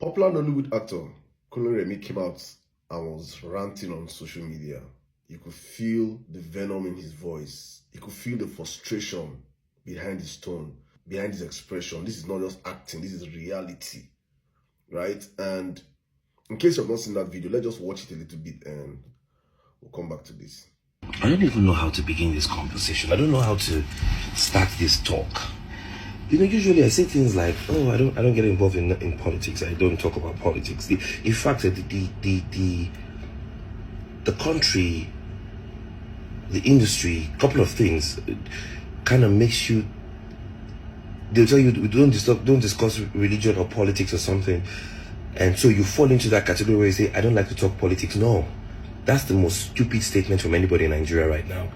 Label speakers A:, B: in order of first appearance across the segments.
A: Popular Nollywood actor Remi came out and was ranting on social media. You could feel the venom in his voice. You could feel the frustration behind his tone, behind his expression. This is not just acting, this is reality, right? And in case you've not seen that video, let's just watch it a little bit and we'll come back to this.
B: I don't even know how to begin this conversation. I don't know how to start this talk. You know, usually I say things like, "Oh, I don't get involved in politics. I don't talk about politics." In fact, the country, the industry, a couple of things, kind of makes you. They'll tell you don't discuss religion or politics or something, and so you fall into that category where you say, "I don't like to talk politics." No, that's the most stupid statement from anybody in Nigeria right now.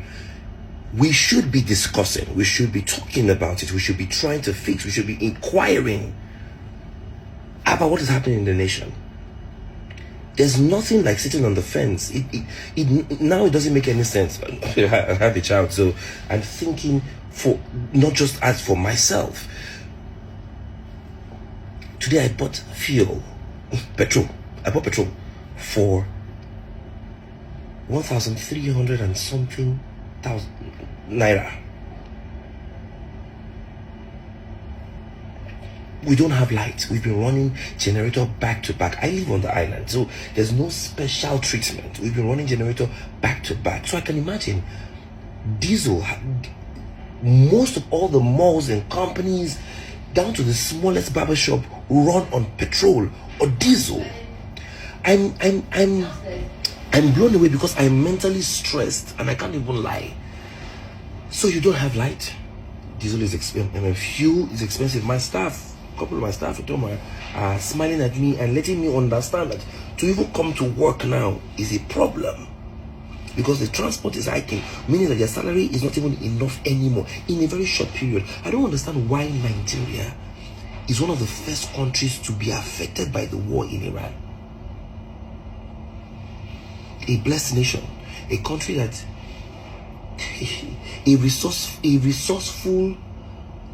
B: We should be discussing, we should be talking about it, we should be trying to fix, we should be inquiring about what is happening in the nation. There's nothing like sitting on the fence. Now it doesn't make any sense. I have a child, so I'm thinking for not just as for myself. Today I bought fuel, petrol. I bought petrol for 1,300 and something thousand naira. We don't have lights. We've been running generator back to back. I live on the island, so there's no special treatment. We've been running generator back to back. So I can imagine diesel, most of all the malls and companies down to the smallest barbershop run on petrol or diesel. I'm blown away because I'm mentally stressed and I can't even lie. So you don't have light? Diesel is expensive. Fuel is expensive. My staff, a couple of my staff at home are smiling at me and letting me understand that to even come to work now is a problem because the transport is hiking, meaning that their salary is not even enough anymore in a very short period. I don't understand why Nigeria is one of the first countries to be affected by the war in Iran. A blessed nation, a country that a resourceful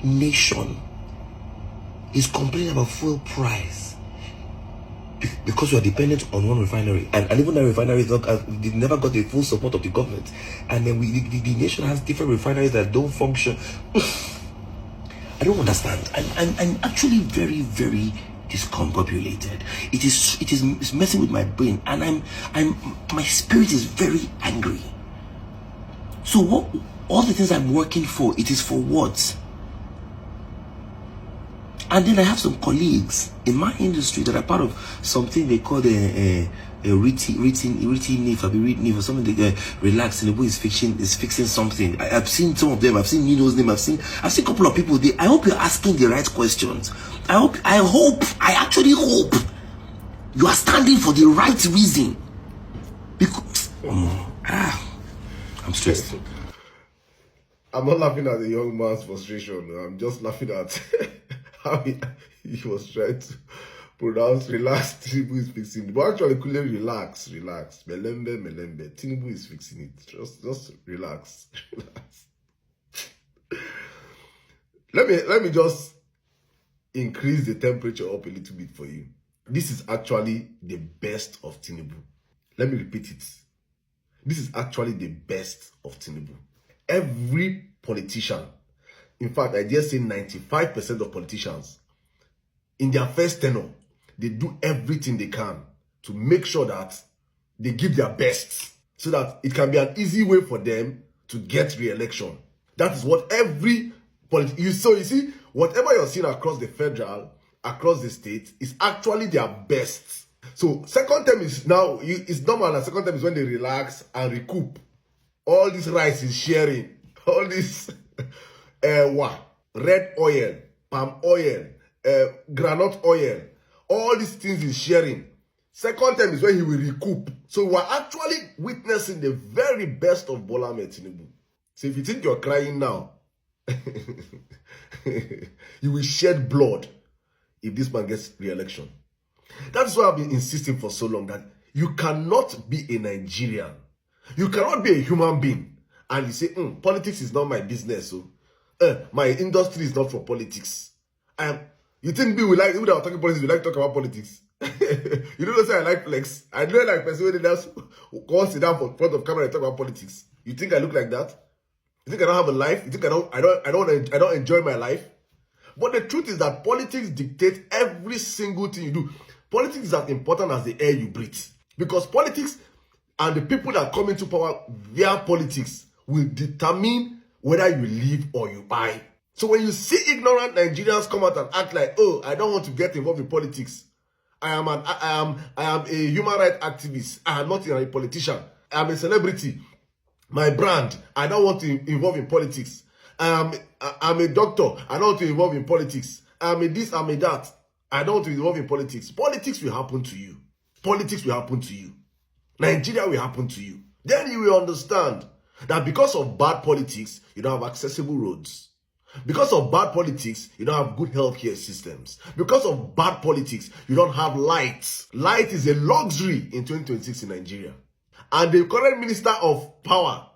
B: nation is complaining about fuel price because we are dependent on one refinery, and even that refinery is not, they never got the full support of the government, and then the nation has different refineries that don't function. I don't understand. I'm actually very, very discombobulated. It's messing with my brain, and my spirit is very angry. So what, all the things I'm working for, it is for what? And then I have some colleagues in my industry that are part of something they call a RITI NIF or something. They relax. Tinubu is fixing something. I've seen some of them. I've seen Nino's name. I've seen a couple of people. I hope you're asking the right questions. I actually hope you are standing for the right reason. Because I'm stressed.
A: I'm not laughing at the young man's frustration. I'm just laughing at how he was trying to pronounce relax. Tinubu is fixing it. But actually, could relax. Melembe. Tinubu is fixing it. Just relax. Let me just increase the temperature up a little bit for you. This is actually the best of Tinubu. Let me repeat it. This is actually the best of Tinubu. Every politician, in fact, I dare say 95% of politicians, in their first tenure, they do everything they can to make sure that they give their best so that it can be an easy way for them to get re-election. That is what every politician, so you see, whatever you're seeing across the federal, across the state, is actually their best. So second term is now, it's normal, and second term is when they relax and recoup. All this rice is sharing. All this red oil, palm oil, granite oil, all these things is sharing. Second term is when he will recoup. So we're actually witnessing the very best of Bola Ahmed Tinubu. So if you think you're crying now, you will shed blood if this man gets re-election. That's why I've been insisting for so long that you cannot be a Nigerian. You cannot be a human being and you say, politics is not my business. So my industry is not for politics. You think me we like, even without talking politics, we like to talk about politics? You don't know say I like flex. I don't like person who else go sit down for front of camera and talk about politics. You think I look like that? You think I don't have a life? You think I don't enjoy my life? But the truth is that politics dictates every single thing you do. Politics is as important as the air you breathe. Because politics and the people that come into power via politics will determine whether you live or you die. So when you see ignorant Nigerians come out and act like, oh, I don't want to get involved in politics. I am a human rights activist. I am not a politician. I am a celebrity. My brand, I don't want to involve in politics. I'm a doctor. I don't want to involve in politics. I'm a this, I'm a that. I don't want to involve in politics. Politics will happen to you. Politics will happen to you. Nigeria will happen to you. Then you will understand that because of bad politics, you don't have accessible roads. Because of bad politics, you don't have good healthcare systems. Because of bad politics, you don't have light. Light is a luxury in 2026 in Nigeria. And the current minister of power,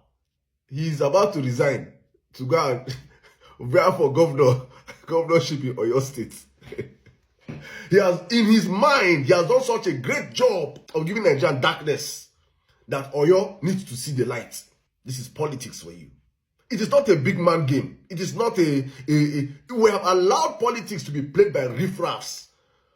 A: he is about to resign to go and vie for governorship in Oyo State. He has, in his mind, he has done such a great job of giving Nigerian darkness that Oyo needs to see the light. This is politics for you. It is not a big man game. It is not we have allowed politics to be played by riffraffs,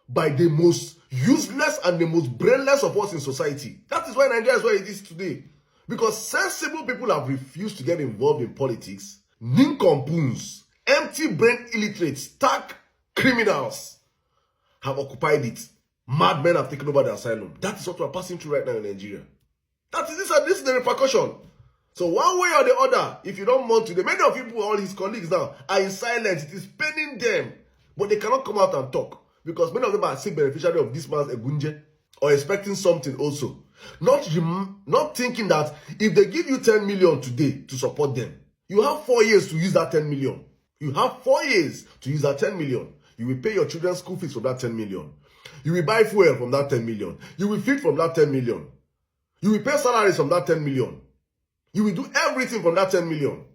A: by the most useless and the most brainless of us in society. That is why Nigeria is where it is today. Because sensible people have refused to get involved in politics. Nincompoops, empty-brain illiterates, stark criminals have occupied it. Madmen have taken over the asylum. That is what we are passing through right now in Nigeria. This is the repercussion. So one way or the other, if you don't want to, many of people, all his colleagues now, are in silence. It is paining them. But they cannot come out and talk. Because many of them are sick beneficiary of this man's egunje. Or expecting something also. Not thinking that if they give you 10 million today to support them, you have 4 years to use that 10 million. You have 4 years to use that 10 million. You will pay your children's school fees from that 10 million. You will buy fuel from that 10 million. You will feed from that 10 million. You will pay salaries from that 10 million. You will do everything from that 10 million.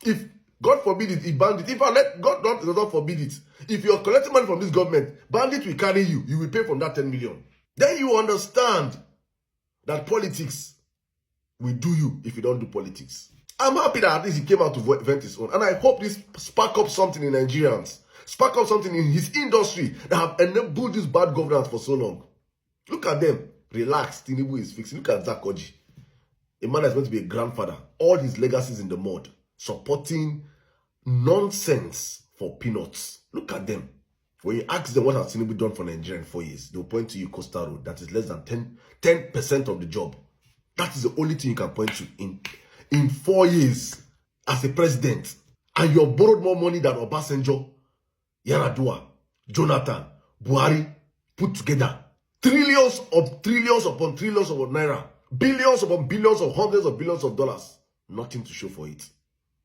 A: If, God forbid it, if bandit, if I let God does not forbid it, if you're collecting money from this government, bandit will carry you. You will pay from that 10 million. Then you understand that politics will do you if you don't do politics. I'm happy that at least he came out to vent his own. And I hope this spark up something in Nigerians. Spark up something in his industry that have enabled this bad governance for so long. Look at them. Relax. Tinubu is fixing. Look at Zakoji. A man that's going to be a grandfather. All his legacies in the mud. Supporting nonsense for peanuts. Look at them. When you ask them what has Tinubu done for Nigeria in 4 years, they'll point to you Coastal Road. That is less than 10% of the job. That is the only thing you can point to in 4 years as a president. And you have borrowed more money than Obasanjo, Yar'Adua, Jonathan, Buhari put together. Trillions upon trillions of naira. Billions upon billions of hundreds of billions of dollars. Nothing to show for it.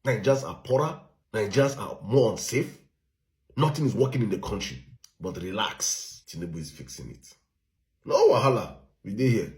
A: Nigerians are poorer. Nigerians are more unsafe. Nothing is working in the country. But relax. Tinubu is fixing it. No wahala. We dey here.